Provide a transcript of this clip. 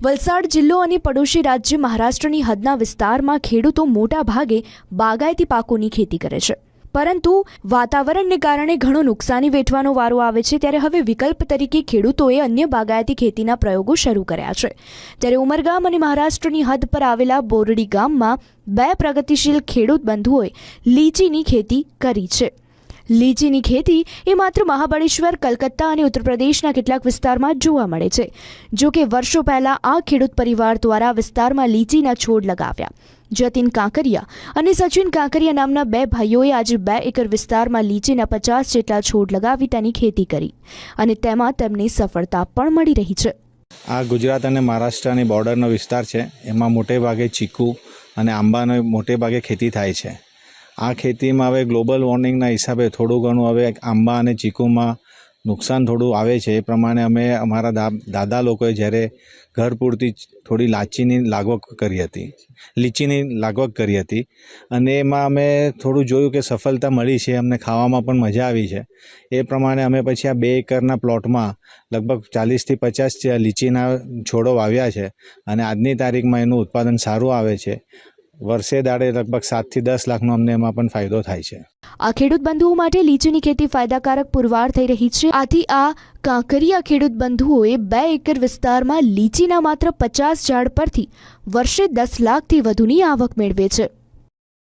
વલસાડ જિલ્લો અને પડોશી રાજ્ય મહારાષ્ટ્રની હદના વિસ્તારમાં ખેડૂતો મોટા ભાગે બાગાયતી પાકોની ખેતી કરે છે, પરંતુ વાતાવરણને કારણે ઘણો નુકસાની વેઠવાનો વારો આવે છે। ત્યારે હવે વિકલ્પ તરીકે ખેડૂતોએ અન્ય બાગાયતી ખેતીના પ્રયોગો શરૂ કર્યા છે। ત્યારે ઉમરગામ અને મહારાષ્ટ્રની હદ પર આવેલા બોરડી ગામમાં 2 પ્રગતિશીલ ખેડૂત બંધુઓએ લીચીની ખેતી કરી છે। લીચીની ખેતી એ માત્ર મહાબળેશ્વર, કલકત્તા અને ઉત્તર પ્રદેશના કેટલાક વિસ્તારમાં જોવા મળે છે। જો કે વર્ષો પહેલા આ ખેડૂત પરિવાર દ્વારા વિસ્તારમાં લીચીના છોડ લગાવ્યા। જતીન કાંકરિયા અને સચિન કાંકરિયા નામના 2 ભાઈઓએ આજે 2 એકર વિસ્તારમાં લીચીના 50 જેટલા છોડ લગાવી તેની ખેતી કરી અને તેમાં તેમને સફળતા પણ મળી રહી છે। આ ગુજરાત અને મહારાષ્ટ્રની બોર્ડરનો વિસ્તાર છે। એમાં મોટે ભાગે ચીકુ અને આંબાનો મોટે ભાગે ખેતી થાય છે। આ ખેતીમાં હવે ગ્લોબલ વોર્મિંગના હિસાબે થોડું ઘણું હવે આંબા અને ચીકુમાં નુકસાન થોડું આવે છે। એ પ્રમાણે અમે અમારા દાદા લોકોએ જ્યારે ઘર પૂરતી થોડી લીચીની લાગવગ કરી હતી અને એમાં અમે થોડું જોયું કે સફળતા મળી છે, અમને ખાવામાં પણ મજા આવી છે। એ પ્રમાણે અમે પછી આ 2 એકરના પ્લોટમાં લગભગ 40થી 50 લીચીના છોડો વાવ્યા છે અને આજની તારીખમાં એનું ઉત્પાદન સારું આવે છે। વર્ષે દાડે લગભગ 7 થી 10 લાખનો અમને એમાં પણ ફાયદો થાય છે। આ ખેડૂત બંધુઓ માટે લીચીની ખેતી ફાયદાકારક પુરવાર થઈ રહી છે। આથી આ કાંકરિયા ખેડૂત બંધુઓએ 2 એકર વિસ્તારમાં લીચીના માત્ર 50 ઝાડ પરથી વર્ષે 10 લાખથી વધુની આવક મેળવે છે।